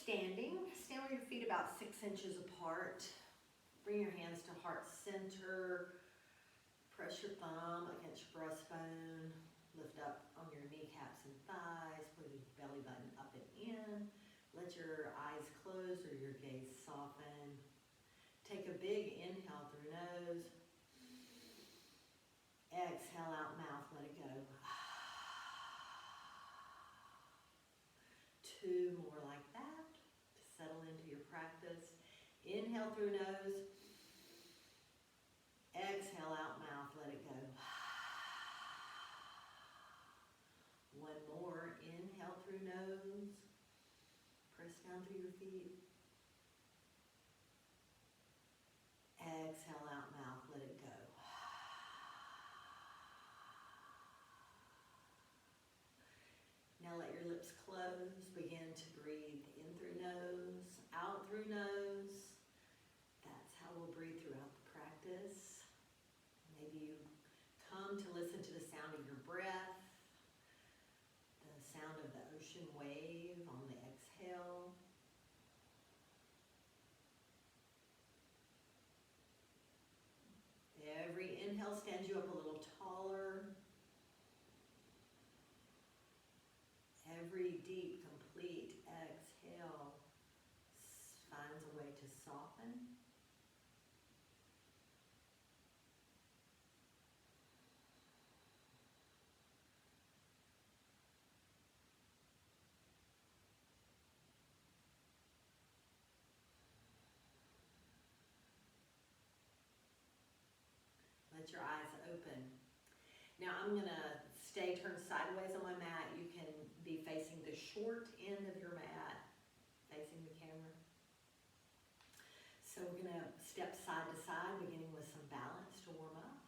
standing. Stand with your feet about 6 inches apart. Bring your hands to heart center. Press your thumb against your breastbone. Lift up on your kneecaps and thighs. Pull your belly button up and in. Let your eyes close or your gaze soften. Take a big inhale through nose. Exhale out mouth, let it go. 2 more like that to settle into your practice. Inhale through nose. Exhale out mouth, let it go. 1 more. Inhale through nose. Press down through your feet. Exhale out mouth, let it go. Now let your lips close. Begin to breathe in through nose, out through nose. That's how we'll breathe throughout the practice. Maybe you come to listen to the sound of your breath, the sound of the ocean wave on the exhale. Every inhale stands you up a little taller. Every deep, complete exhale finds a way to soften. Let your eyes open. Now I'm going to stay turned sideways on my mat. You can be facing the short end of your mat, facing the camera. So we're going to step side to side, beginning with some balance to warm up.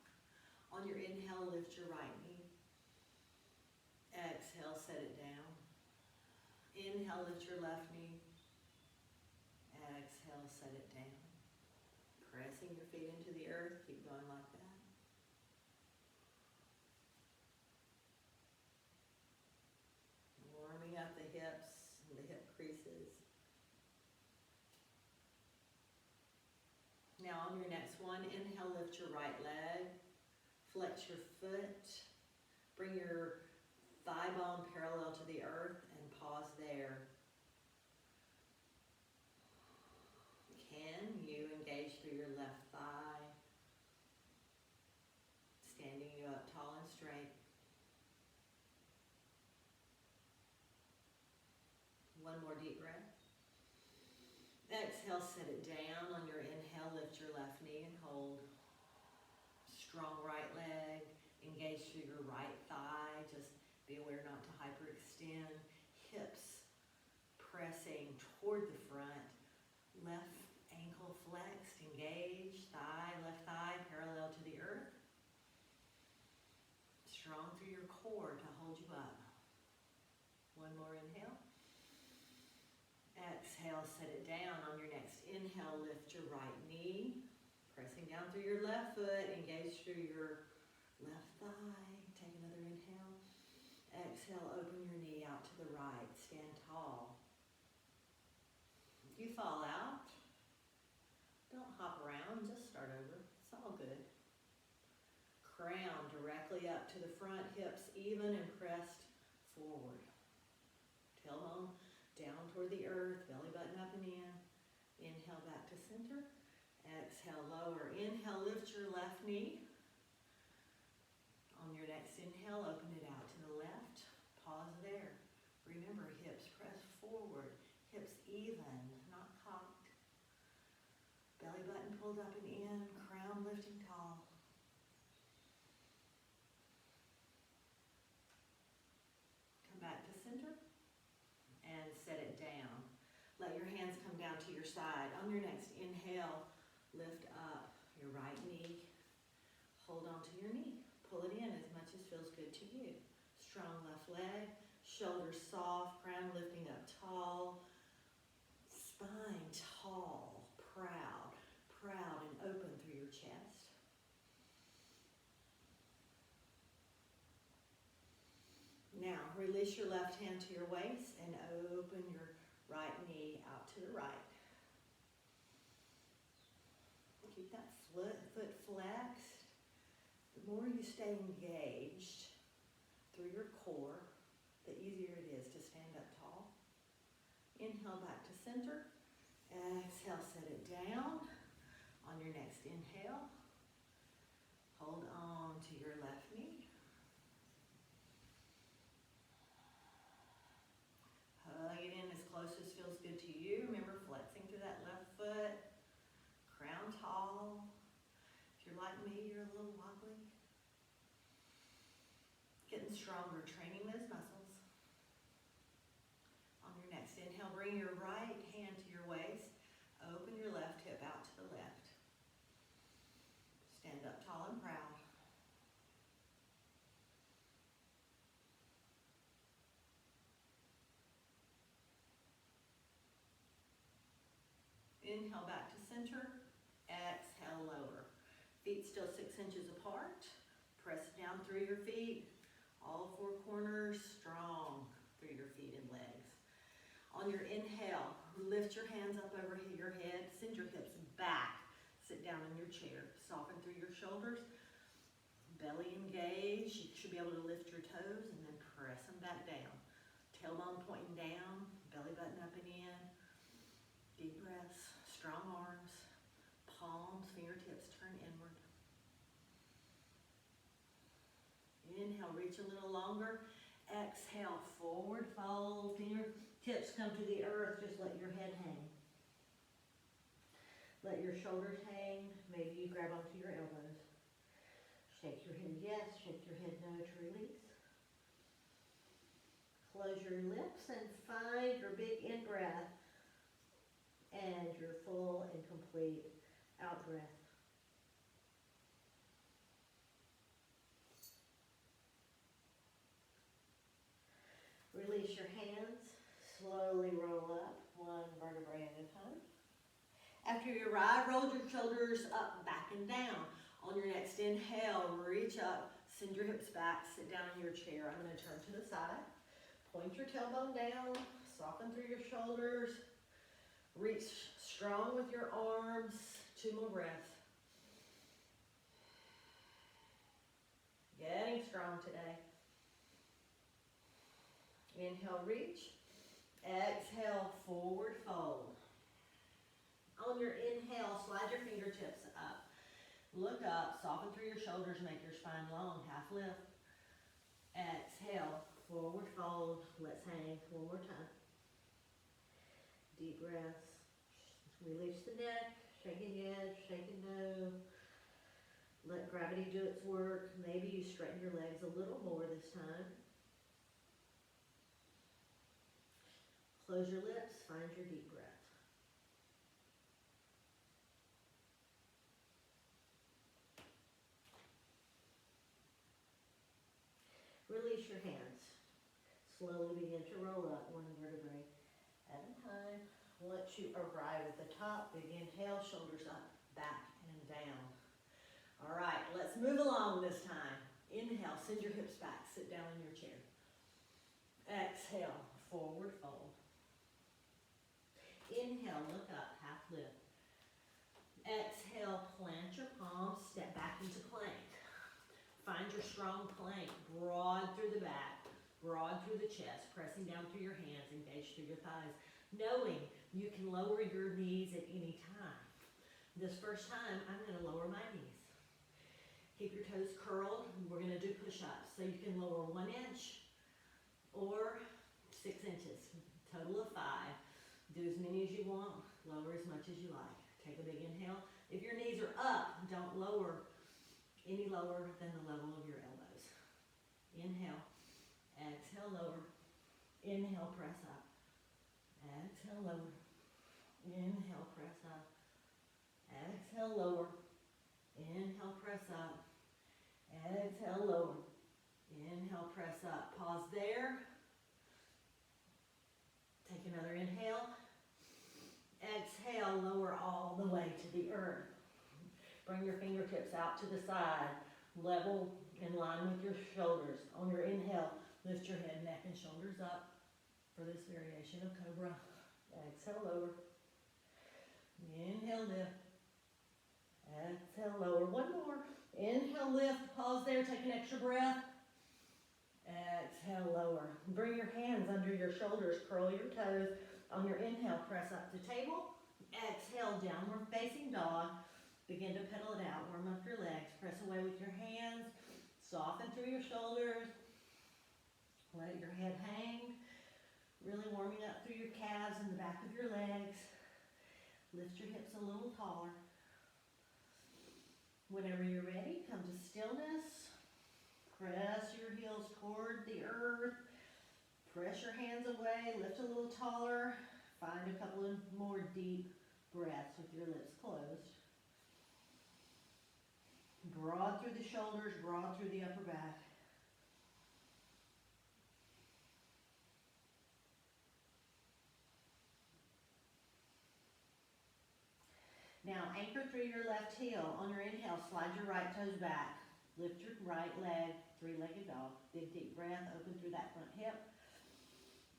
On your inhale, lift your right knee. Exhale, set it down. Inhale, lift your left knee. Exhale, set it down. Pressing your feet into the earth. Keep going like that. Warming up the hips and the hip creases. Now on your next one, inhale, lift your right leg. Flex your foot. Bring your thigh bone parallel to the earth and pause there. Can you engage through your left thigh, standing you up tall and straight. 1 more deep breath. Exhale, set it down. On your inhale, lift your left knee and hold. Strong right leg. Engage through your right thigh. Just be aware not to hyperextend. Hips pressing toward the front. Left ankle flexed, engaged. Thigh, left thigh parallel to the earth. Strong through your core to hold you up. 1 more inhale. Exhale, set it down. On your next inhale, lift your right knee. Pressing down through your left foot. Engage through your left thigh. Take another inhale. Exhale, open your knee out to the right. Stand tall. If you fall out, don't hop around. Just start over. It's all good. Crown directly up to the front. Hips even and pressed forward. Tailbone down toward the earth, belly button up and in. Inhale back to center. Exhale, lower. Inhale, lift your left knee. On your next inhale, open it out to the left. Pause there. Remember, hips press forward. Hips even, not cocked. Belly button pulled up and in. Crown lifting tall. Come back to center. And set it down. Let your hands come down to your side. On your next inhale, lift up your right knee. Hold on to your knee. Pull it in as much as feels good to you. Strong left leg. Shoulders soft. Crown lifting up tall. Spine tall. Proud. Proud and open through your chest. Now, release your left hand to your waist and open your Right knee out to the right. Keep that foot flexed. The more you stay engaged through your core, the easier it is to stand up tall. Inhale back to center. Exhale, set it down. On your next inhale, hold on to your left knee. Hug it in as close as feels good to you. Remember flexing through that left foot. Crown tall. If you're like me, you're a little wobbly. Getting stronger, training those muscles. On your next inhale, bring your right hand to your waist. Open your left hip out to the left. Stand up tall and proud. Inhale back to center. Exhale, lower. Feet still 6 inches apart. Press down through your feet. All four corners strong through your feet and legs. On your inhale, lift your hands up over your head. Send your hips back. Sit down in your chair. Soften through your shoulders. Belly engaged. You should be able to lift your toes and then press them back down. Tailbone pointing down. Belly button up and in. Deep breaths. Strong arms. Palms, fingertips turn inward. Inhale, reach a little longer. Exhale, forward fold. Fingertips come to the earth. Just let your head hang. Let your shoulders hang. Maybe you grab onto your elbows. Shake your head yes, shake your head no to release. Close your lips and find your big in-breath and your full and complete out-breath. Release your hands. Slowly roll up, one vertebrae at a time. After you arrive, roll your shoulders up, back, and down. On your next inhale, reach up, send your hips back, sit down in your chair. I'm going to turn to the side. Point your tailbone down, soften through your shoulders. Reach strong with your arms. 2 more breaths. Getting strong today. Inhale, reach. Exhale, forward fold. On your inhale, slide your fingertips up. Look up, soften through your shoulders, make your spine long, half lift. Exhale, forward fold. Let's hang one more time. Deep breaths. Release the neck, shaking yes, shaking no. Let gravity do its work. Maybe you straighten your legs a little more this time. Close your lips, find your deep breath. Release your hands. Slowly begin to roll up one vertebrae at a time. Once you arrive at the top, big inhale, shoulders up, back, and down. All right, let's move along this time. Inhale, send your hips back, sit down in your chair. Exhale, forward fold. Inhale, look up, half lift. Exhale, plant your palms, step back into plank. Find your strong plank, broad through the back, broad through the chest, pressing down through your hands, engage through your thighs, knowing you can lower your knees at any time. This first time, I'm going to lower my knees. Keep your toes curled. We're going to do push-ups. So you can lower 1 inch or 6 inches, total of 5. Do as many as you want, lower as much as you like. Take a big inhale. If your knees are up, don't lower any lower than the level of your elbows. Inhale, exhale, lower. Inhale, press up. Exhale, lower. Inhale, press up. Exhale, lower. Inhale, press up. Exhale, lower. Inhale, press up. Pause there. Take another inhale. Exhale, lower all the way to the earth. Bring your fingertips out to the side, level in line with your shoulders. On your inhale, lift your head, neck, and shoulders up for this variation of cobra. Exhale, lower. Inhale, lift. Exhale, lower. One more. Inhale, lift. Pause there. Take an extra breath. Exhale, lower. Bring your hands under your shoulders. Curl your toes. On your inhale, press up to table. Exhale, downward facing dog. Begin to pedal it out. Warm up your legs. Press away with your hands. Soften through your shoulders. Let your head hang. Really warming up through your calves and the back of your legs. Lift your hips a little taller. Whenever you're ready, come to stillness. Press your heels toward the earth. Press your hands away. Lift a little taller. Find a couple of more deep breaths with your lips closed. Broad through the shoulders, broad through the upper back. Now anchor through your left heel. On your inhale, slide your right toes back. Lift your right leg, three-legged dog. Big deep breath, open through that front hip.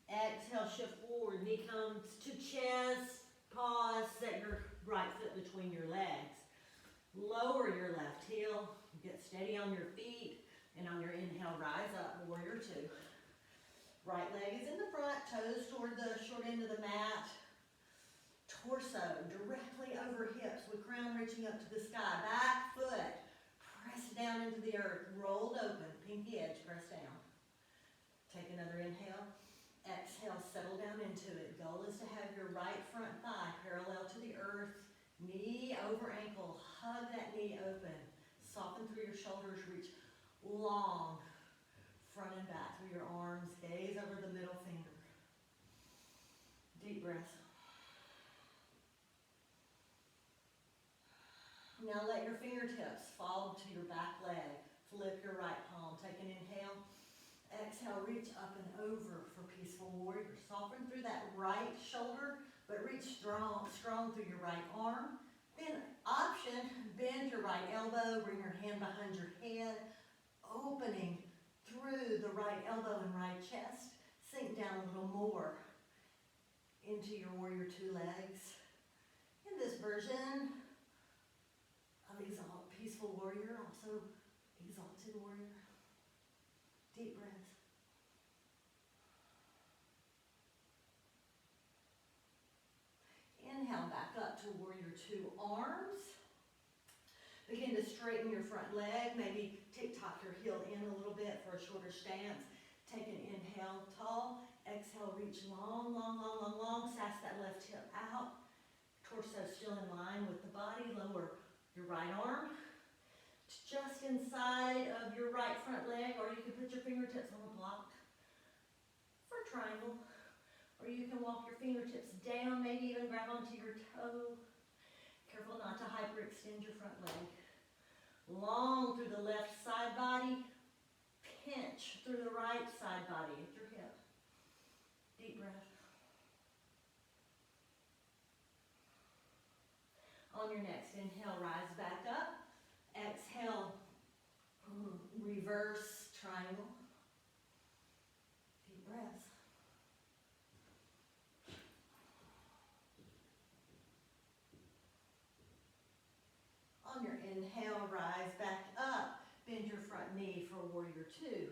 Exhale, shift forward. Knee comes to chest. Pause, set your right foot between your legs. Lower your left heel. Get steady on your feet. And on your inhale, rise up, warrior two. Right leg is in the front, toes toward the short end of the mat. Torso directly over hips with crown reaching up to the sky. Back foot pressed down into the earth, rolled open, pinky edge pressed down. Take another inhale. Exhale, settle down into it. Goal is to have your right front thigh parallel to the earth, knee over ankle. Hug that knee open. Soften through your shoulders, reach long, front and back through your arms. Gaze over the middle finger. Deep breath. Now let your fingertips fall to your back leg. Flip your right palm. Take an inhale. Exhale, reach up and over for peaceful warrior. Soften through that right shoulder, but reach strong through your right arm. Then option, bend your right elbow, bring your hand behind your head, opening through the right elbow and right chest. Sink down a little more into your warrior two legs. In this version of peaceful warrior, also exalted warrior. Deep breath. Inhale, back up to warrior two arms. Begin to straighten your front leg. Maybe tick-tock your heel in a little bit for a shorter stance. Take an inhale, tall. Exhale, reach long, long, long, long, long. Sass that left hip out. Torso still in line with the body. Lower your right arm just inside of your right front leg, or you can put your fingertips on the block for a triangle, or you can walk your fingertips down, maybe even grab onto your toe. Careful not to hyperextend your front leg. Long through the left side body, pinch through the right side body at your hip. Deep breath. On your next inhale, rise back up. Exhale, reverse triangle. Deep breaths. On your inhale, rise back up. Bend your front knee for warrior two.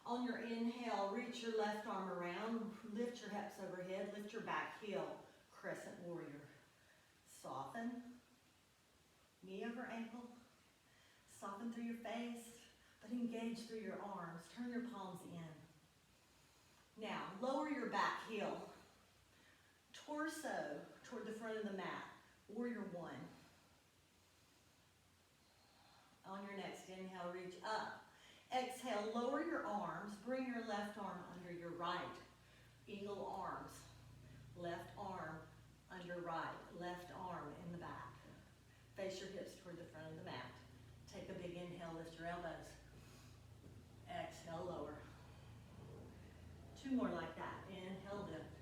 On your inhale, reach your left arm around. Lift your hips overhead. Lift your back heel. Crescent warrior. Soften. Knee over ankle. Soften through your face, but engage through your arms. Turn your palms in. Now, lower your back heel. Torso toward the front of the mat. Warrior one. On your next inhale, reach up. Exhale, lower your arms. Bring your left arm under your right. Eagle arms. Left arm under right. Left arm in the back. Face your hips toward the front of the mat. Take a big inhale, lift your elbows. Exhale, lower. Two more like that. Inhale, lift.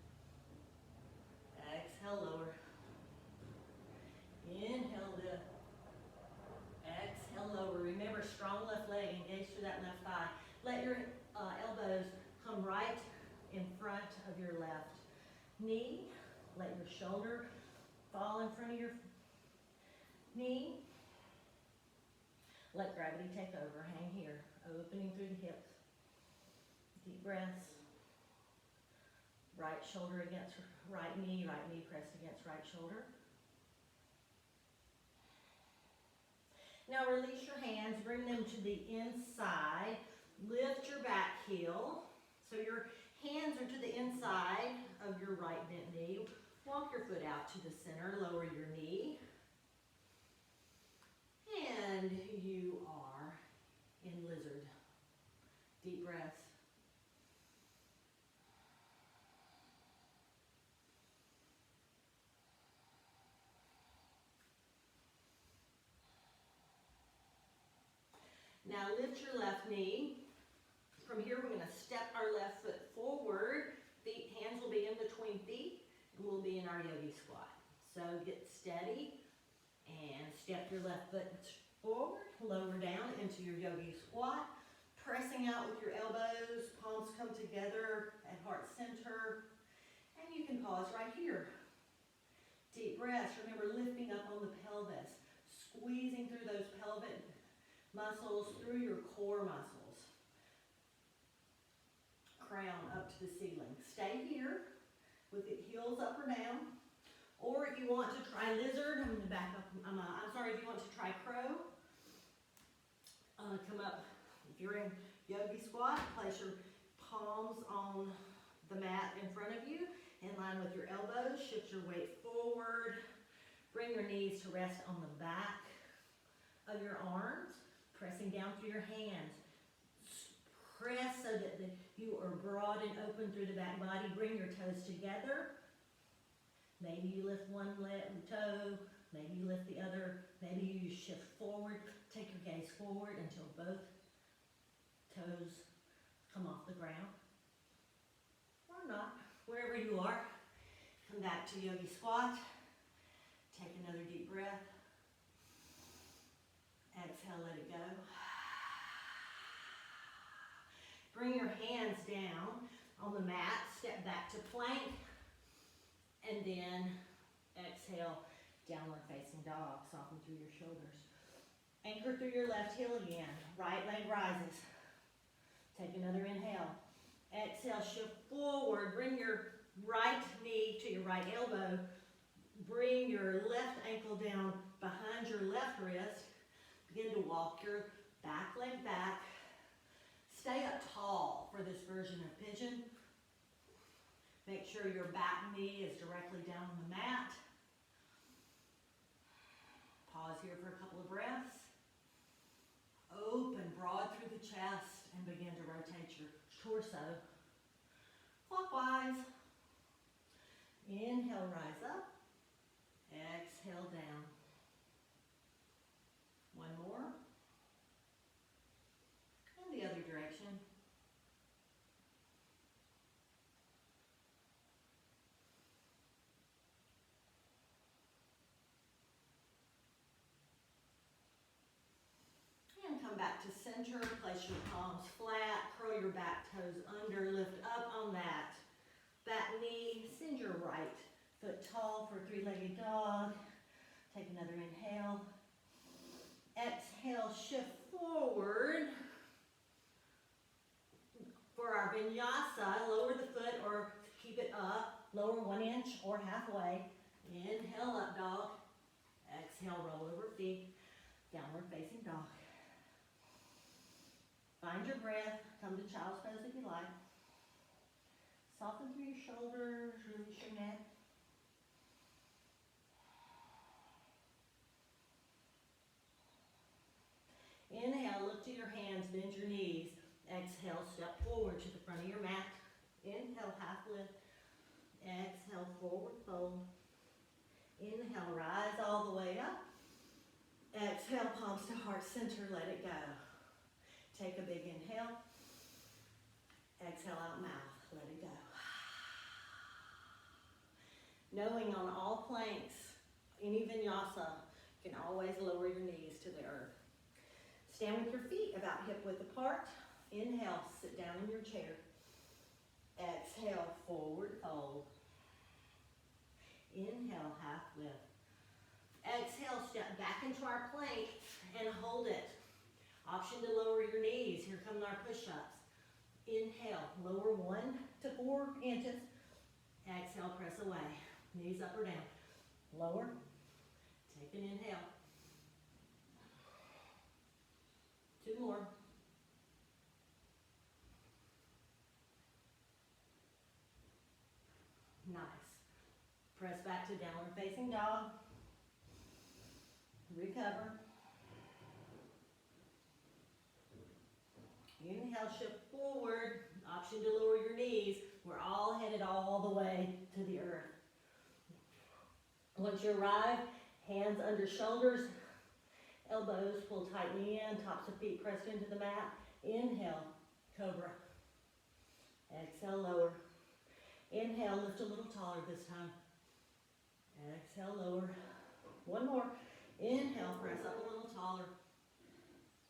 Exhale, lower. Inhale, lift. Exhale, lower. Remember, strong left leg. Engage through that left thigh. Let your elbows come right in front of your left knee. Let your shoulder fall in front of your knee. Let gravity take over. Hang here, opening through the hips. Deep breaths. Right shoulder against right knee pressed against right shoulder. Now release your hands, bring them to the inside. Lift your back heel. So your hands are to the inside of your right bent knee. Walk your foot out to the center, lower your knee. And you are in lizard. Deep breaths. Now lift your left knee. From here we're going to step our left foot forward. Hands will be in between feet, and we'll be in our yogi squat. So get steady and step your left foot forward, lower down into your yogi squat. Pressing out with your elbows, palms come together at heart center. And you can pause right here. Deep breaths. Remember lifting up on the pelvis, squeezing through those pelvic muscles, through your core muscles. Crown up to the ceiling. Stay here with the heels up or down. Or if you want to try lizard, I'm going to back up. If you want to try crow, come up. If you're in yogi squat, place your palms on the mat in front of you, in line with your elbows. Shift your weight forward. Bring your knees to rest on the back of your arms, pressing down through your hands. Press so that you are broad and open through the back body. Bring your toes together. Maybe you lift one toe, maybe you lift the other, maybe you shift forward. Take your gaze forward until both toes come off the ground. Or not, wherever you are. Come back to yogi squat. Take another deep breath. Exhale, let it go. Bring your hands down on the mat, step back to plank, and then exhale, downward facing dog. Soften through your shoulders. Anchor through your left heel again. Right leg rises. Take another inhale. Exhale, shift forward. Bring your right knee to your right elbow. Bring your left ankle down behind your left wrist. Begin to walk your back leg back. Stay up tall for this version of pigeon. Make sure your back knee is directly down on the mat. Pause here for a couple of breaths. Open broad through the chest and begin to rotate your torso clockwise. Inhale, rise up. Exhale, down. One more. And the other direction. And come back to center. Place your palms flat. Curl your back toes under. Lift up on that back knee. Send your right foot tall for three-legged dog. Take another inhale. Exhale, shift forward. For our vinyasa, lower the foot or keep it up. Lower 1 inch or halfway. Inhale up dog. Exhale, roll over feet. Downward facing dog. Find your breath. Come to child's pose if you like. Soften through your shoulders. Release your neck. Inhale, look to your hands, bend your knees. Exhale, step forward to the front of your mat. Inhale, half lift. Exhale, forward fold. Inhale, rise all the way up. Exhale, palms to heart center, let it go. Take a big inhale. Exhale out mouth, let it go. Knowing on all planks, any vinyasa, you can always lower your knees to the earth. Stand with your feet about hip width apart. Inhale, sit down in your chair. Exhale, forward fold. Inhale, half lift. Exhale, step back into our plank and hold it. Option to lower your knees. Here come our push-ups. Inhale, lower 1 to 4 inches. Exhale, press away. Knees up or down. Lower. Take an inhale. 2 more. Nice. Press back to downward facing dog. Recover. Inhale, shift forward. Option to lower your knees. We're all headed all the way to the earth. Once you arrive, hands under shoulders, elbows pull tightly in, tops of feet pressed into the mat. Inhale, cobra. Exhale, lower. Inhale, lift a little taller this time. Exhale, lower. 1 more. Inhale, press up a little taller.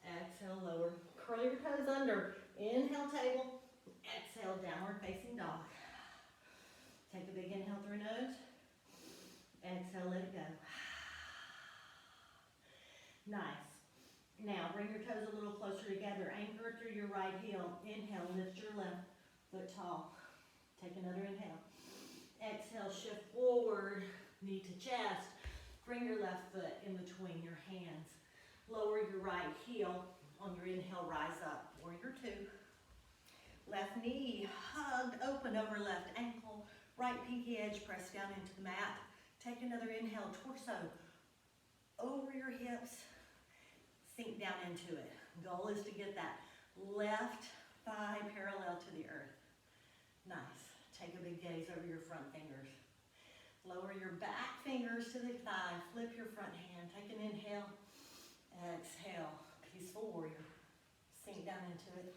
Exhale, lower. Curl your toes under. Inhale, table. Exhale, downward facing dog. Take a big inhale through nose. Exhale, let it go. Nice. Now, bring your toes a little closer together. Anchor through your right heel. Inhale, lift your left foot tall. Take another inhale. Exhale, shift forward, knee to chest. Bring your left foot in between your hands. Lower your right heel. On your inhale, rise up. Warrior 2. Left knee hugged open over left ankle. Right pinky edge pressed down into the mat. Take another inhale, torso over your hips. Sink down into it. Goal is to get that left thigh parallel to the earth. Nice. Take a big gaze over your front fingers. Lower your back fingers to the thigh. Flip your front hand. Take an inhale. Exhale. Peaceful warrior. Sink down into it.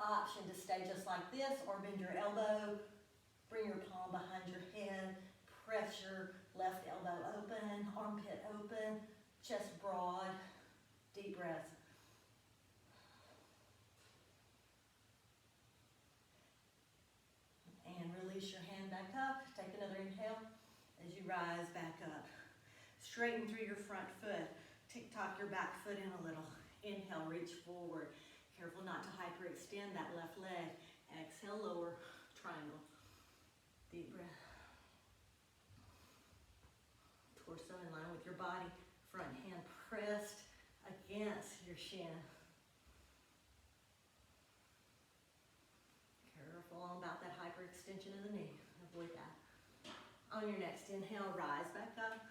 Option to stay just like this or bend your elbow. Bring your palm behind your head. Press your left elbow open. Armpit open. Chest broad. Deep breaths. And release your hand back up. Take another inhale as you rise back up. Straighten through your front foot. Tick-tock your back foot in a little. Inhale, reach forward. Careful not to hyperextend that left leg. Exhale, lower, triangle. Deep breath. Torso in line with your body. Front hand pressed against your shin. Careful about that hyperextension of the knee. Avoid that. On your next inhale, rise back up.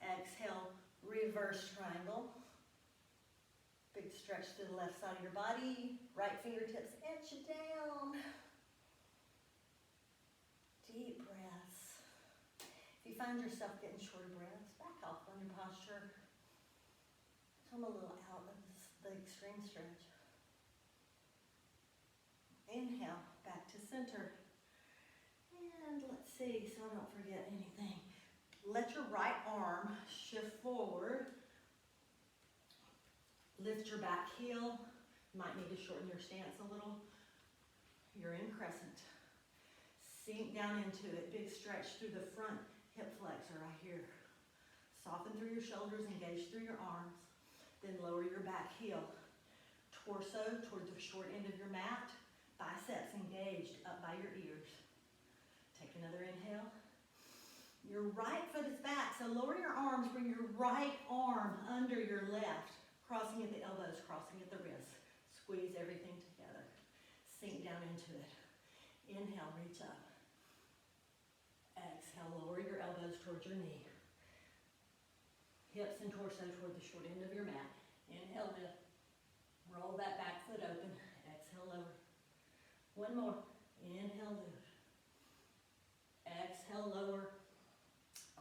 Exhale, reverse triangle. Big stretch to the left side of your body. Right fingertips inch down. Deep breaths. If you find yourself getting shorter breaths, back off on your posture. Come a little out of the extreme stretch. Inhale, back to center. And let's see, so I don't forget anything. Let your right arm shift forward. Lift your back heel. You might need to shorten your stance a little. You're in crescent. Sink down into it. Big stretch through the front hip flexor right here. Soften through your shoulders, engage through your arms. Then lower your back heel. Torso toward the short end of your mat. Biceps engaged up by your ears. Take another inhale. Your right foot is back, so lower your arms. Bring your right arm under your left. Crossing at the elbows, crossing at the wrists. Squeeze everything together. Sink down into it. Inhale, reach up. Exhale, lower your elbows towards your knee. Hips and torso toward the short end of your mat. Inhale, lift. Roll that back foot open. Exhale, lower. 1 more. Inhale, lift. Exhale, lower.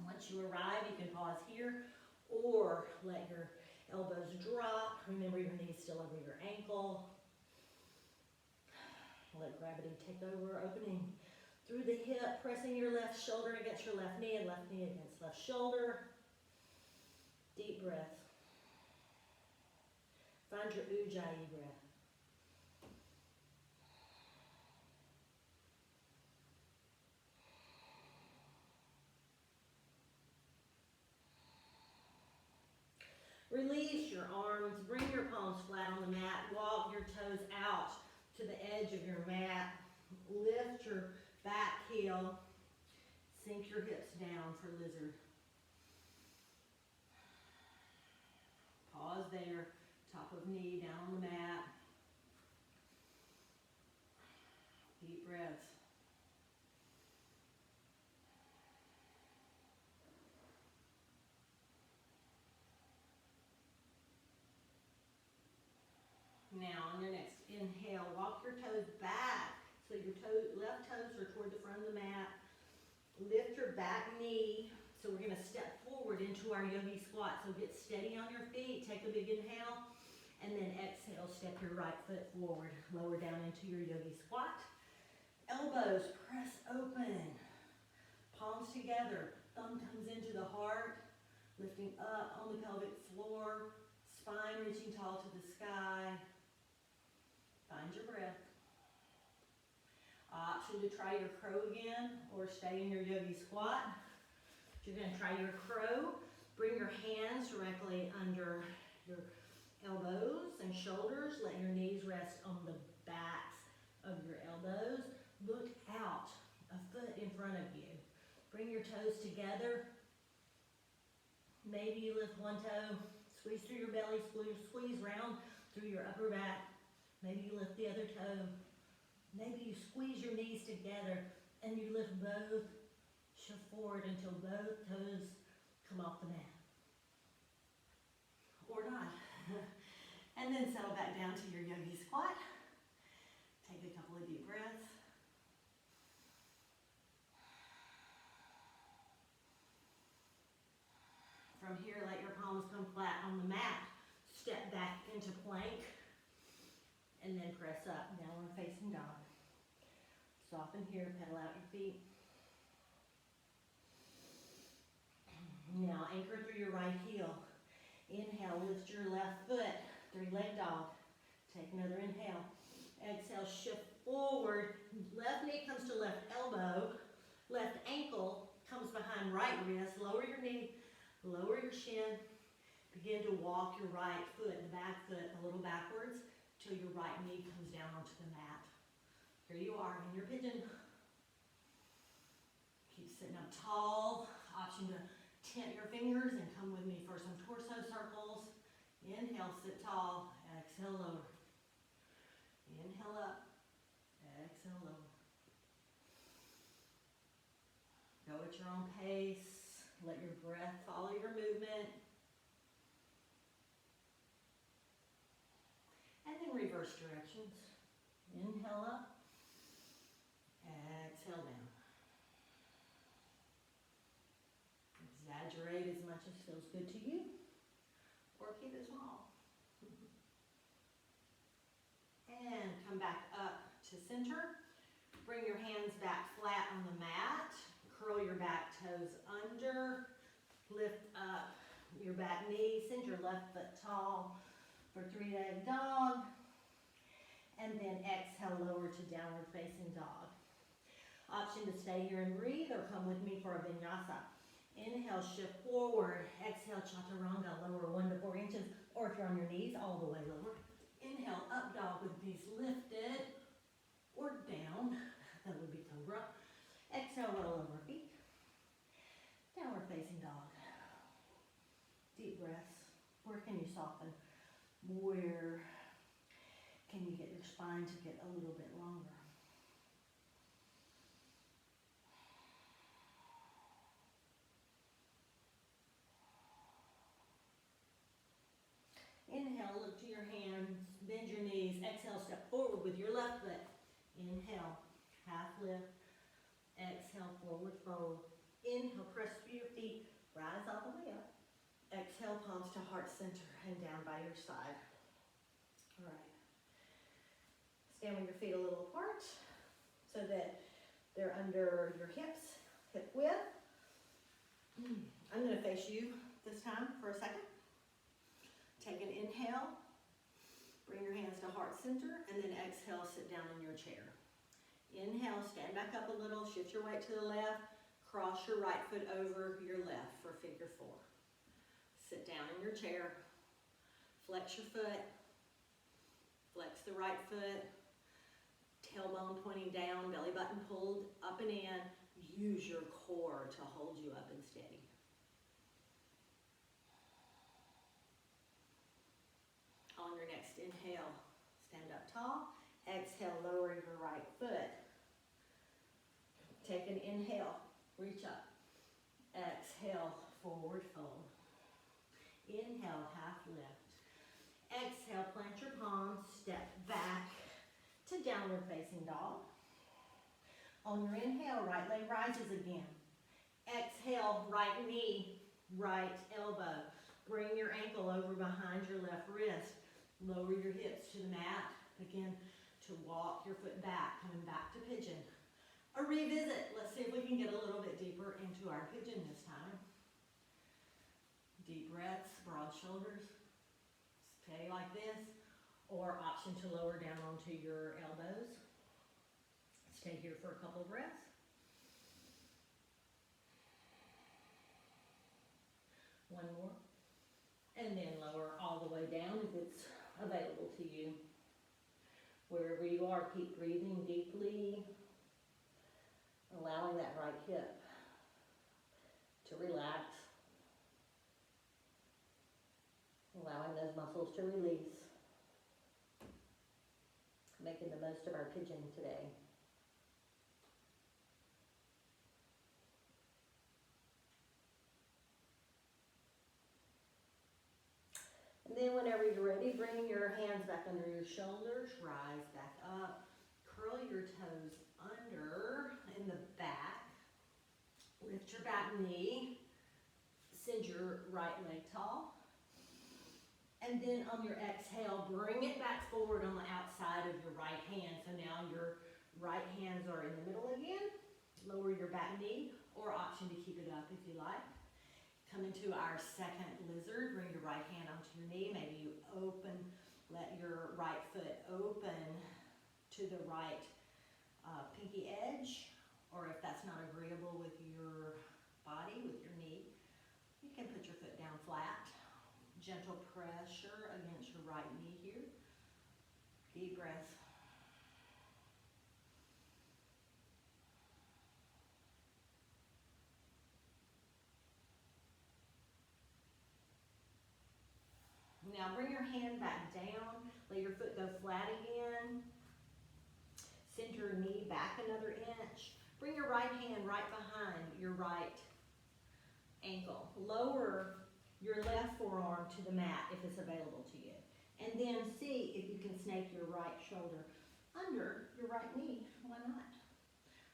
Once you arrive, you can pause here or let your elbows drop. Remember your knees still over your ankle. Let gravity take over, opening through the hip, pressing your left shoulder against your left knee and left knee against left shoulder. Deep breath. Find your Ujjayi breath. Release your arms, bring your palms flat on the mat, walk your toes out to the edge of your mat, lift your back heel, sink your hips down for lizard. Pause there, top of knee down on the mat. Deep breaths. Now on your next inhale, walk your toes back so your left toes are toward the front of the mat. Lift your back knee. So we're going to step forward into our yogi squat. So get steady on your feet. Take a big inhale. And then exhale, step your right foot forward. Lower down into your yogi squat. Elbows press open. Palms together. Thumb comes into the heart. Lifting up on the pelvic floor. Spine reaching tall to the sky. Find your breath. Option to try your crow again or stay in your yogi squat. You're going to try your crow. Bring your hands directly under your elbows and shoulders. Let your knees rest on the backs of your elbows. Look out, a foot in front of you. Bring your toes together. Maybe you lift one toe, squeeze through your belly, squeeze round through your upper back. Maybe you lift the other toe. Maybe you squeeze your knees together and you lift both. Shift forward until both toes come off the mat. Or not. And then settle back down to your yogi squat. Take a couple of deep breaths. From here, let your palms come flat on the mat. Step back into plank. And then press up, downward facing dog. Soften here, pedal out your feet. Now anchor through your right heel. Inhale, lift your left foot, three-leg dog. Take another inhale. Exhale, shift forward. Left knee comes to left elbow. Left ankle comes behind right wrist. Lower your knee, lower your shin. Begin to walk your right foot, the back foot, a little backwards till your right knee comes down onto the mat. Here you are in your pigeon. Keep sitting up tall. Option to tent your fingers and come with me for some torso circles. Inhale, sit tall. Exhale, lower. Inhale up. Exhale, lower. Go at your own pace. Let your breath follow your movement. And then reverse directions. Inhale up. Exhale down. Exaggerate as much as feels good to you, or keep it small. And come back up to center. Bring your hands back flat on the mat. Curl your back toes under. Lift up your back knee. Send your left foot tall for three-leg dog. And then exhale, lower to downward facing dog. Option to stay here and breathe or come with me for a vinyasa. Inhale, shift forward. Exhale, chaturanga, lower 1 to 4 inches. Or if you're on your knees, all the way lower. Inhale, up dog with knees lifted or down. That would be cobra. Exhale, roll over feet. Downward facing dog. Deep breaths. Where can you soften? Where can you get your spine to get a little bit longer? Inhale, look to your hands, bend your knees. Exhale, step forward with your left foot. Inhale, half lift. Exhale, forward fold. Inhale, press through your feet, rise all the way up. Exhale, palms to heart center and down by your side. All right. Stand with your feet a little apart so that they're under your hips, hip width. I'm going to face you this time for a second. Take an inhale, bring your hands to heart center, and then exhale, sit down in your chair. Inhale, stand back up a little, shift your weight to the left, cross your right foot over your left for figure 4. Sit down in your chair. Flex your foot, flex the right foot, tailbone pointing down, belly button pulled up and in. Use your core to hold you up and steady. On your next inhale, stand up tall. Exhale, lower your right foot. Take an inhale, reach up. Exhale, forward fold. Inhale, half lift. Exhale, plant your palms, step back to downward facing dog. On your inhale, right leg rises again. Exhale, right knee, right elbow. Bring your ankle over behind your left wrist. Lower your hips to the mat. Begin to walk your foot back, coming back to pigeon. A revisit. Let's see if we can get a little bit deeper into our pigeon this time. Deep breaths, broad shoulders. Stay like this. Or option to lower down onto your elbows. Stay here for a couple breaths. One more. And then lower all the way down if it's available to you. Wherever you are, keep breathing deeply. Allowing that right hip to relax. Allowing those muscles to release. Making the most of our pigeon today. And then whenever you're ready, bring your hands back under your shoulders, rise back up, curl your toes under in the back, lift your back knee, send your right leg tall, and then on your exhale, bring it back forward on the outside of your right hand. So now your right hands are in the middle again. Lower your back knee, or option to keep it up if you like. Come into our second lizard. Bring your right hand onto your knee. Maybe you open, let your right foot open to the right pinky edge, or if that's not agreeable with your body, with your knee, you can put your foot down flat. Gentle pressure against your right knee here. Deep breath. Now bring your hand back down. Let your foot go flat again. Send your knee back another inch. Bring your right hand right behind your right ankle. Lower your left forearm to the mat if it's available to you. And then see if you can snake your right shoulder under your right knee. Why not?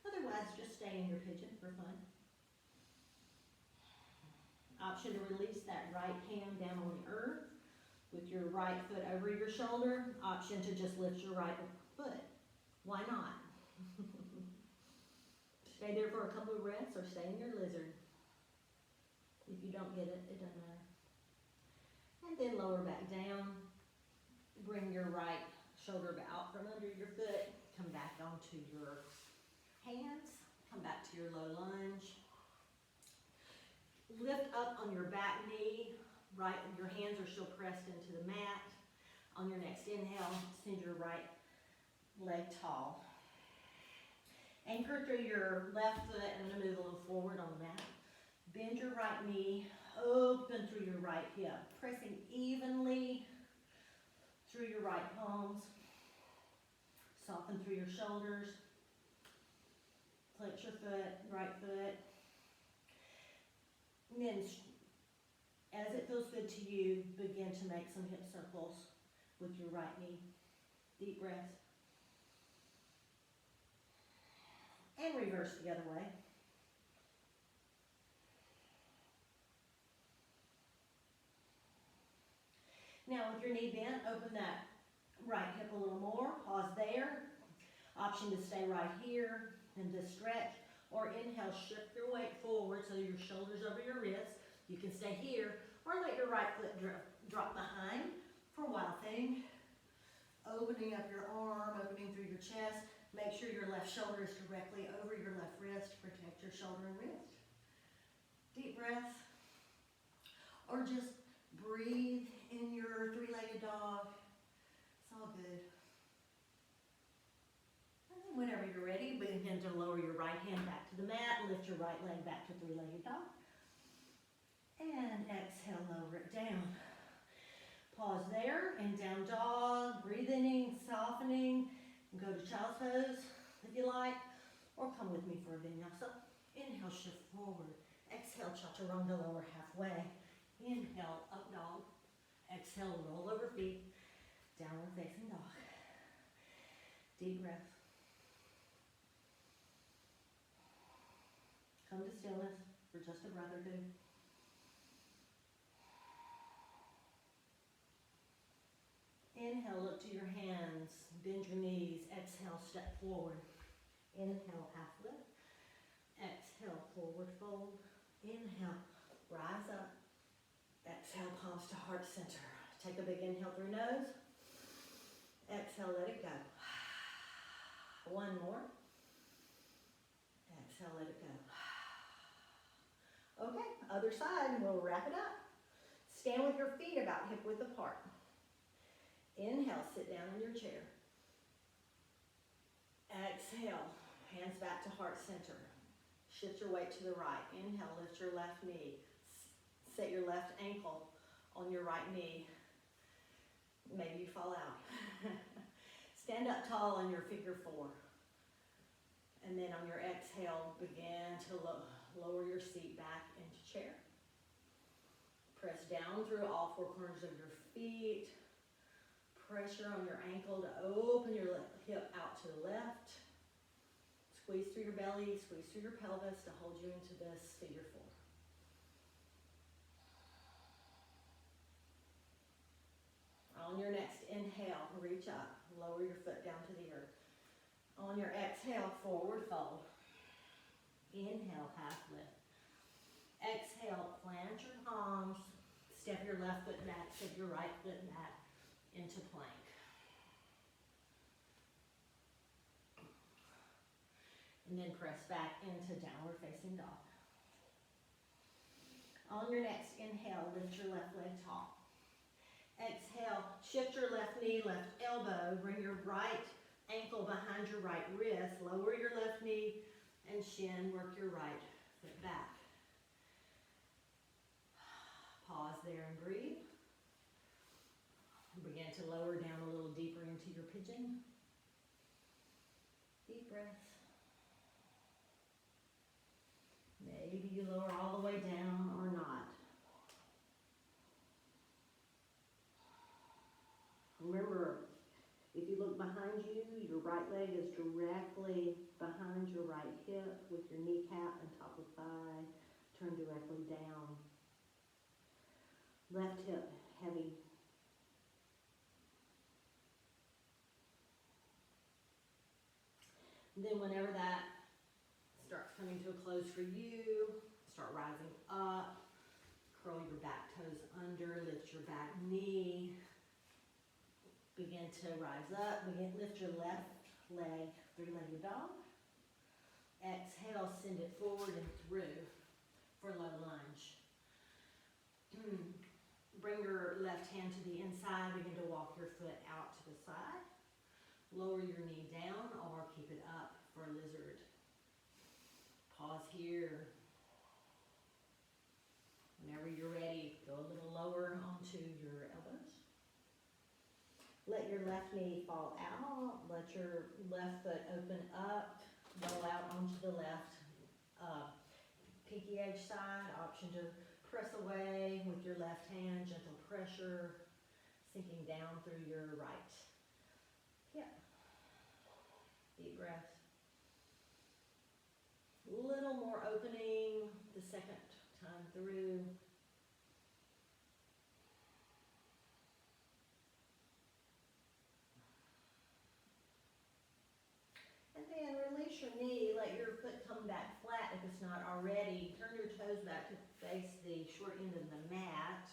Otherwise, just stay in your pigeon for fun. Option to release that right hand down on the earth with your right foot over your shoulder. Option to just lift your right foot. Why not? Stay there for a couple of breaths or stay in your lizard. If you don't get it, it doesn't matter. And then lower back down. Bring your right shoulder out from under your foot. Come back onto your hands. Come back to your low lunge. Lift up on your back knee. Right, your hands are still pressed into the mat. On your next inhale, send your right leg tall. Anchor through your left foot. I'm going to move a little forward on the mat. Bend your right knee, open through your right hip, pressing evenly through your right palms. Soften through your shoulders. Flex your foot, right foot. And then, as it feels good to you, begin to make some hip circles with your right knee. Deep breath. And reverse the other way. Now with your knee bent, open that right hip a little more. Pause there. Option to stay right here and just stretch. Or inhale, shift your weight forward so your shoulders over your wrists. You can stay here or let your right foot drop behind for wild thing. Opening up your arm, opening through your chest. Make sure your left shoulder is directly over your left wrist to protect your shoulder and wrist. Deep breath. Or just Breathe in your three-legged dog. It's all good. And then whenever you're ready, begin to lower your right hand back to the mat. Lift your right leg back to three-legged dog. And exhale, lower it down. Pause there and down dog. Breathing, softening. Go to child's pose if you like, or come with me for a vinyasa. Inhale, shift forward. Exhale, chaturanga, lower halfway. Inhale, up dog. Exhale, roll over feet. Downward facing dog. Deep breath. Come to stillness for just a breath or two. Inhale, look to your hands. Bend your knees. Exhale, step forward. Inhale, half lift. Exhale, forward fold. Inhale, rise up. Exhale, palms to heart center. Take a big inhale through nose. Exhale, let it go. One more. Exhale, let it go. Okay, other side, and we'll wrap it up. Stand with your feet about hip width apart. Inhale, sit down in your chair. Exhale, hands back to heart center. Shift your weight to the right. Inhale, lift your left knee. Set your left ankle on your right knee. Maybe you fall out. Stand up tall in your figure four. And then on your exhale, begin to lower your seat back into chair. Press down through all four corners of your feet. Pressure on your ankle to open your hip out to the left. Squeeze through your belly, squeeze through your pelvis to hold you into this figure four. On your next inhale, reach up, lower your foot down to the earth. On your exhale, forward fold. Inhale, half lift. Exhale, plant your palms, step your left foot back, step your right foot back into plank. And then press back into downward facing dog. On your next inhale, lift your left leg tall. Exhale, shift your left knee, left elbow, bring your right ankle behind your right wrist, lower your left knee and shin, work your right foot back. Pause there and breathe. Begin to lower down a little deeper into your pigeon. Deep breath. Maybe you lower all the way down or not. Remember, if you look behind you, your right leg is directly behind your right hip with your kneecap and top of thigh. Turn directly down. Left hip heavy. And then whenever that starts coming to a close for you, start rising up. Curl your back toes under, lift your back knee. Begin to rise up. Lift your left leg, three-legged dog. Exhale, send it forward and through for low lunge. Bring your left hand to the inside. Begin to walk your foot out to the side. Lower your knee down or keep it up for a lizard. Pause here. Whenever you're ready, go a little lower onto your elbows. Let your left knee fall out. Let your left foot open up. Roll out onto the left pinky edge side. Option to press away with your left hand. Gentle pressure. Sinking down through your right hip. Deep breath. A little more opening the second time through. And then release your knee, let your foot come back flat if it's not already. Turn your toes back to face the short end of the mat.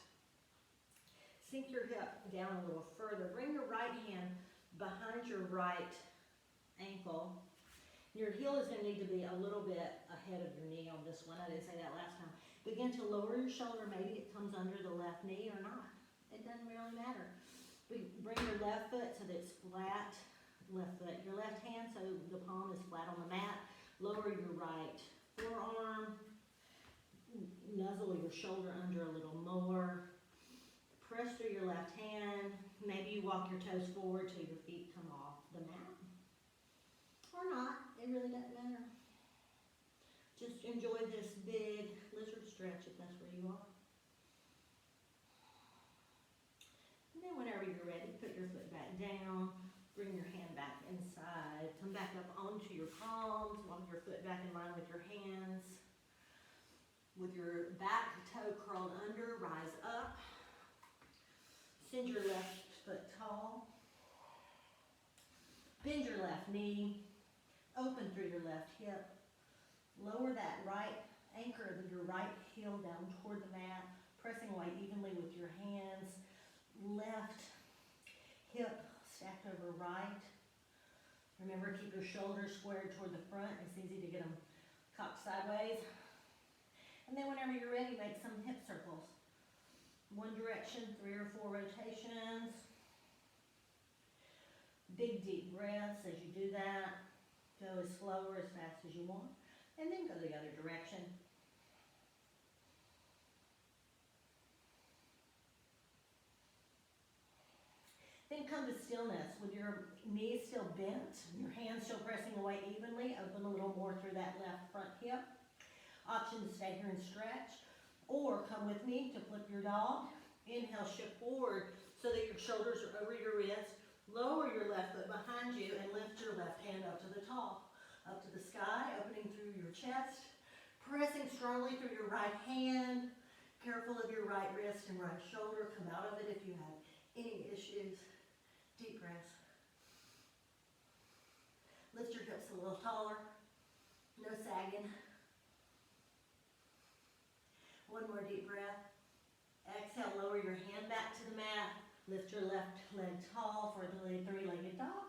Sink your hip down a little further. Bring your right hand behind your right ankle. Your heel is going to need to be a little bit ahead of your knee on this one. I didn't say that last time. Begin to lower your shoulder. Maybe it comes under the left knee or not. It doesn't really matter. Bring your left foot so that it's flat. Left foot. Your left hand so the palm is flat on the mat. Lower your right forearm. Nuzzle your shoulder under a little more. Press through your left hand. Maybe you walk your toes forward till your feet come off the mat. Or not. It really doesn't matter. Just enjoy this big lizard stretch if that's where you are. And then whenever you're ready, put your foot back down. Bring your hand back inside. Come back up onto your palms. Walk your foot back in line with your hands. With your back toe curled under, rise up. Send your left foot tall. Bend your left knee. Open through your left hip. Lower that right, anchor your right heel down toward the mat, pressing away evenly with your hands. Left hip stacked over right. Remember, keep your shoulders squared toward the front. It's easy to get them cocked sideways. And then whenever you're ready, make some hip circles. One direction, 3 or 4 rotations. Big deep breaths as you do that. Go as slow or as fast as you want. And then go the other direction. Then come to stillness with your knees still bent, your hands still pressing away evenly. Open a little more through that left front hip. Option to stay here and stretch. Or come with me to flip your dog. Inhale, shift forward so that your shoulders are over your wrist. Lower your left foot behind you and lift your left hand up to the top. Up to the sky, opening through your chest, pressing strongly through your right hand, careful of your right wrist and right shoulder. Come out of it if you have any issues. Deep breaths. Lift your hips a little taller, no sagging. One more deep breath. Exhale, lower your hand back to the mat. Lift your left leg tall for the 3-legged dog.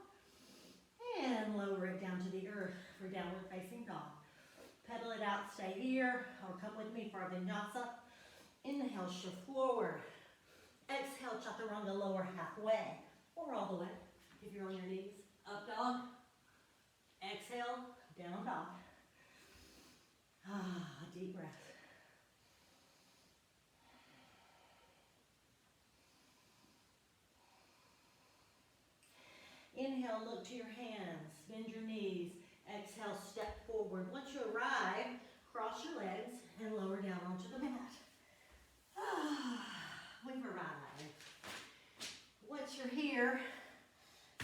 And lower it down to the earth for downward facing dog. Pedal it out, stay here, or come with me for a vinyasa. Inhale, shift forward. Exhale, chaturanga, lower halfway, or all the way, if you're on your knees. Up dog. Exhale, down dog. Deep breath. Inhale, look to your hands, bend your knees. Exhale, step forward. Once you arrive, cross your legs and lower down onto the mat. We've arrived. Once you're here,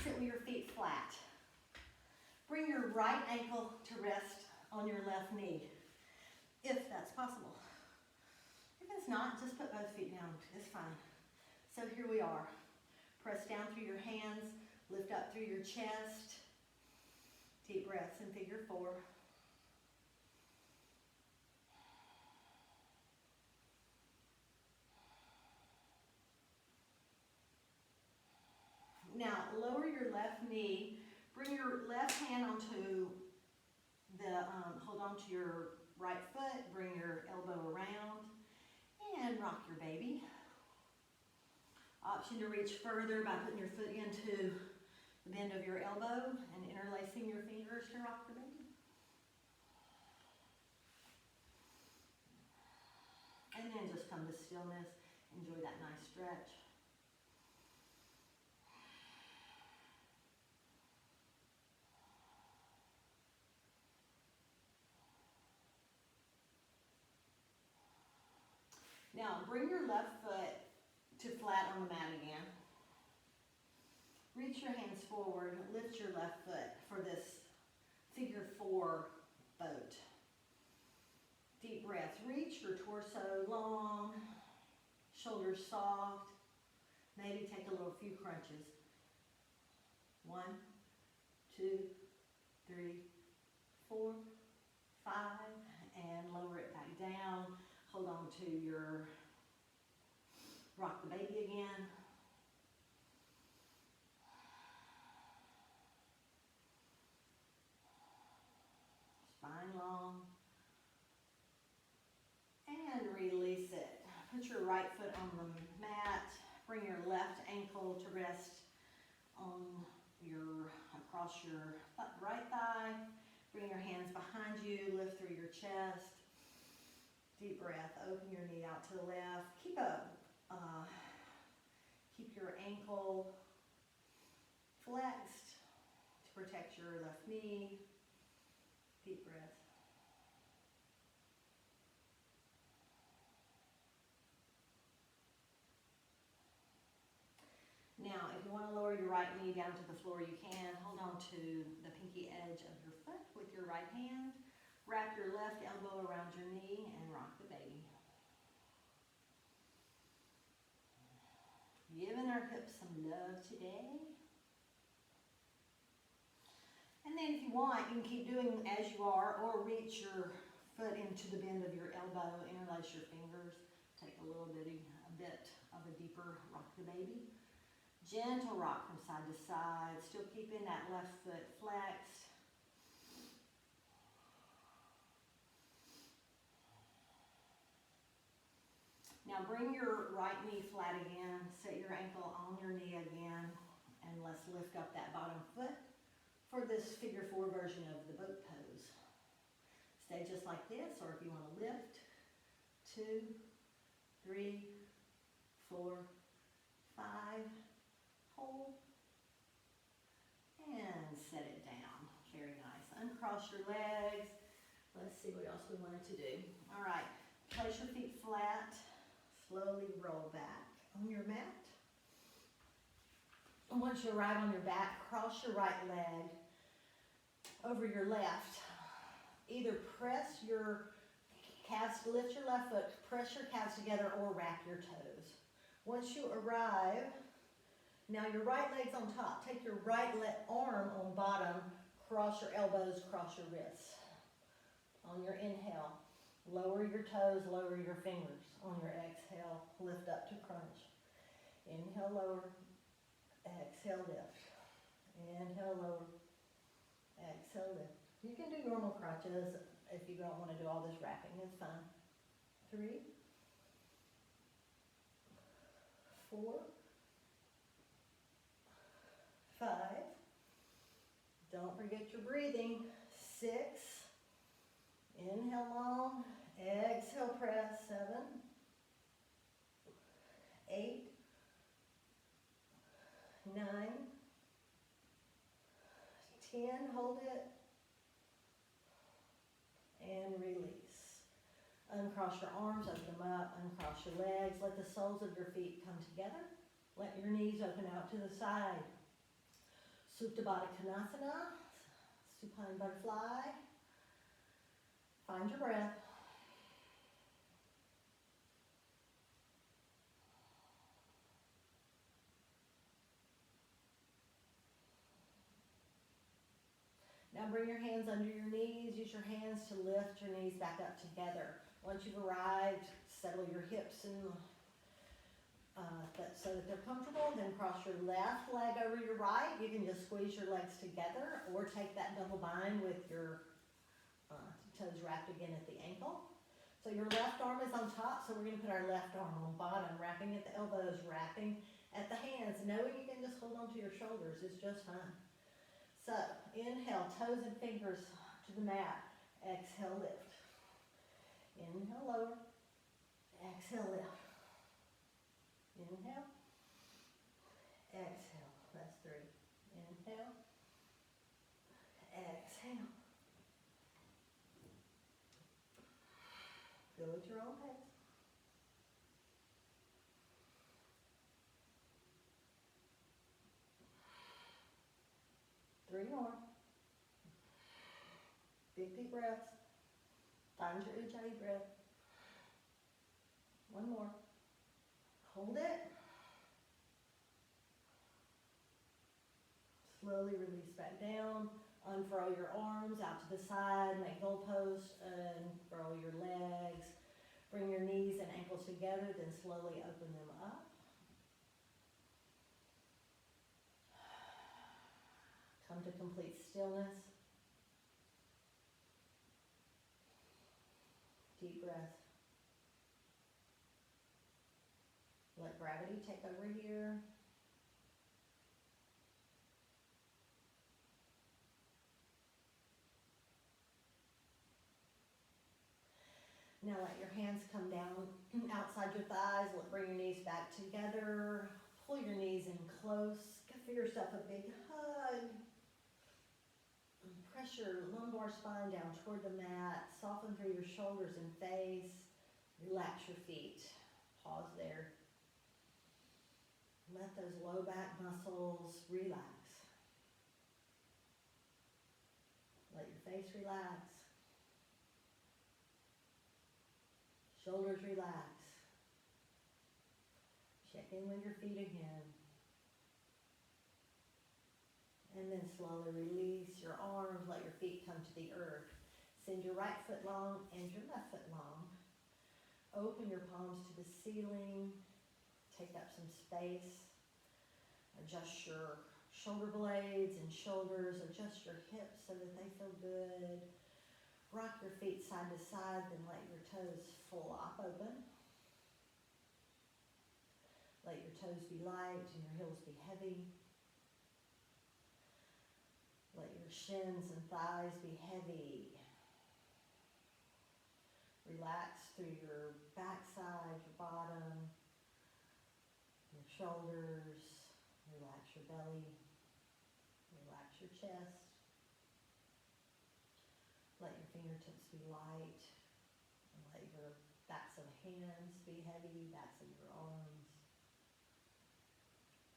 sit with your feet flat. Bring your right ankle to rest on your left knee, if that's possible. If it's not, just put both feet down. It's fine. So here we are. Press down through your hands. Lift up through your chest. Deep breaths in figure 4. Now, lower your left knee. Bring your left hand onto the, hold on to your right foot. Bring your elbow around and rock your baby. Option to reach further by putting your foot into the bend of your elbow and interlacing your fingers to rock the baby. And then just come to stillness. Enjoy that nice stretch. Now, bring your left foot to flat on the mat again. Reach your hands forward, lift your left foot for this figure 4 boat. Deep breath, reach your torso long, shoulders soft. Maybe take a little few crunches. 1, 2, 3, 4, 5, and lower it back down. Hold on to your rock the baby again. Spine long. And on the mat. Bring your left ankle to rest on across your right thigh. Bring your hands behind you, lift through your chest. Deep breath, open your knee out to the left. Keep your ankle flexed to protect your left knee. Deep breath. Now, if you want to lower your right knee down to the floor, you can. Hold on to the pinky edge of your foot with your right hand. Wrap your left elbow around your knee and rock the baby. Giving our hips some love today. And then if you want, you can keep doing as you are, or reach your foot into the bend of your elbow, interlace your fingers, take a bit of a deeper rock the baby. Gentle rock from side to side, still keeping that left foot flexed. Now bring your right knee flat again, set your ankle on your knee again, and let's lift up that bottom foot for this figure 4 version of the boat pose. Stay just like this, or if you want to lift, 2, 3, 4, 5, hold, and set it down. Very nice. Uncross your legs. Let's see what else we wanted to do. All right, place your feet flat. Slowly roll back on your mat. And once you arrive on your back, cross your right leg over your left. Either press your calves, lift your left foot, press your calves together, or wrap your toes. Once you arrive, now your right leg's on top. Take your right arm on bottom, cross your elbows, cross your wrists. On your inhale, lower your toes, lower your fingers. On your exhale, lift up to crunch. Inhale, lower. Exhale, lift. Inhale, lower. Exhale, lift. You can do normal crunches if you don't want to do all this wrapping. It's fine. 3, 4, 5. Don't forget your breathing. 6. Inhale long. Exhale, press. 7. 8. 9. 10. Hold it. And release. Uncross your arms, open them up. Uncross your legs. Let the soles of your feet come together. Let your knees open out to the side. Supta Baddha Konasana, supine butterfly. Find your breath. Now bring your hands under your knees. Use your hands to lift your knees back up together. Once you've arrived, settle your hips and so that they're comfortable. Then cross your left leg over your right. You can just squeeze your legs together, or take that double bind with your toes wrapped again at the ankle. So your left arm is on top, so we're going to put our left arm on bottom, wrapping at the elbows, wrapping at the hands. Knowing you can just hold on to your shoulders is just fine. So inhale, toes and fingers to the mat. Exhale, lift. Inhale, lower. Exhale, lift. Inhale. Exhale. That's 3. Inhale. Exhale. Go at your own pace. Three more. Big deep breaths. Find your Ujjayi breath. One more. Hold it. Slowly release back down. Unfurl your arms out to the side. Make goalposts. Unfurl your legs. Bring your knees and ankles together. Then slowly open them up. Come to complete stillness. Deep breath. gravity take over here. Now let your hands come down outside your thighs. Bring your knees back together. Pull your knees in close. Give yourself a big hug. And press your lumbar spine down toward the mat. Soften through your shoulders and face. Relax your feet. Pause there. Let those low back muscles relax. Let your face relax. Shoulders relax. Check in with your feet again. And then slowly release your arms. Let your feet come to the earth. Send your right foot long and your left foot long. Open your palms to the ceiling. Take up some space. Adjust your shoulder blades and shoulders. Adjust your hips so that they feel good. Rock your feet side to side, then let your toes flop open. Let your toes be light and your heels be heavy. Let your shins and thighs be heavy. Relax through your backside, your bottom, your shoulders. Relax your belly. Relax your chest. Let your fingertips be light, and let your backs of hands be heavy, backs of your arms.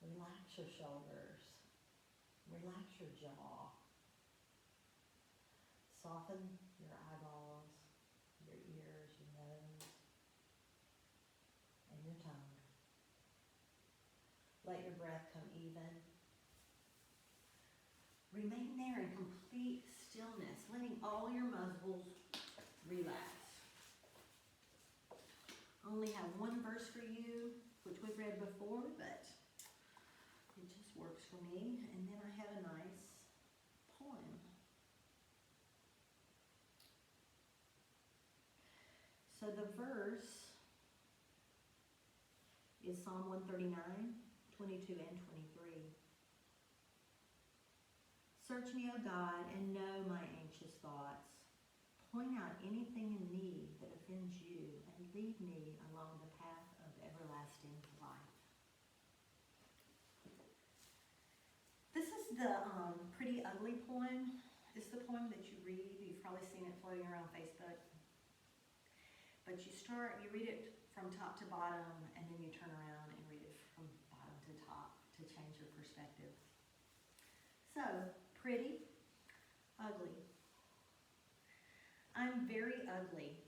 Relax your shoulders. Relax your jaw. Soften your eyeballs, your ears, your nose, and your tongue. Let your breath come even. Remain there in complete stillness, letting all your muscles relax. Only have one verse for you, which we've read before, but it just works for me. And then I have a nice poem. So the verse is Psalm 139, 22 and 23. Search me, O God, and know my anxious thoughts. Point out anything in me that offends you, and lead me along the path of everlasting life. This is the Pretty Ugly poem. It's the poem that you read. You've probably seen it floating around Facebook. But you read it from top to bottom, and then you turn around and read it from bottom to top to change your perspective. So, pretty, ugly. I'm very ugly.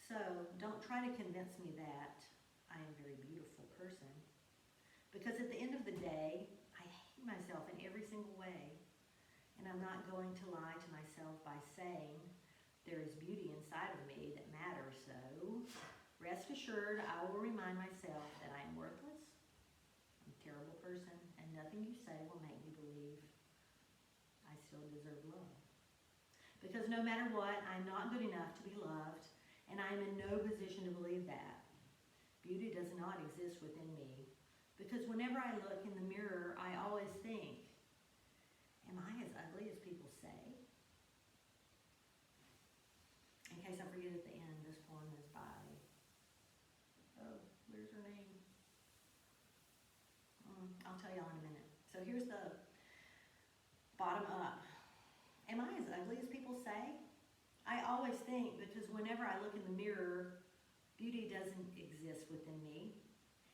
So don't try to convince me that I am a very beautiful person. Because at the end of the day, I hate myself in every single way. And I'm not going to lie to myself by saying there is beauty inside of me that matters. So rest assured, I will remind myself that I am worthless. I'm a terrible person, and nothing you say will make me believe I still deserve love. Because no matter what, I'm not good enough to be loved, and I am in no position to believe that. Beauty does not exist within me. Because whenever I look in the mirror, I always think, am I as ugly as people say? In case I forget at the end, this poem is by, where's her name? I'll tell y'all in a minute. So here's the bottom up. Am I as ugly as people say? I always think, because whenever I look in the mirror, beauty doesn't exist within me.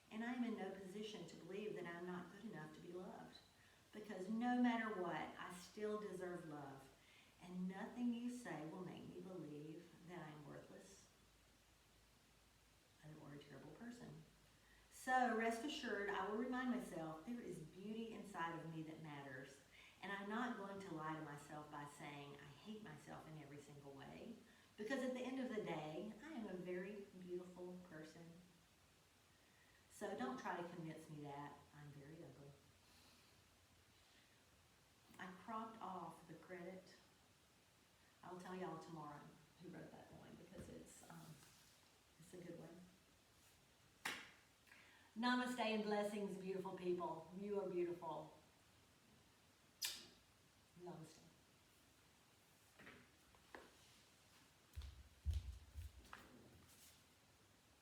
And I'm in no position to believe that I'm not good enough to be loved. Because no matter what, I still deserve love. And nothing you say will make me believe that I'm worthless or a terrible person. So rest assured, I will remind myself there is beauty inside of me that matters. And I'm not going to lie to myself by saying I hate myself in every single way. Because at the end of the day, I am a very beautiful person. So don't try to convince me that I'm very ugly. I cropped off the credit. I'll tell y'all tomorrow who wrote that poem because it's a good one. Namaste and blessings, beautiful people. You are beautiful.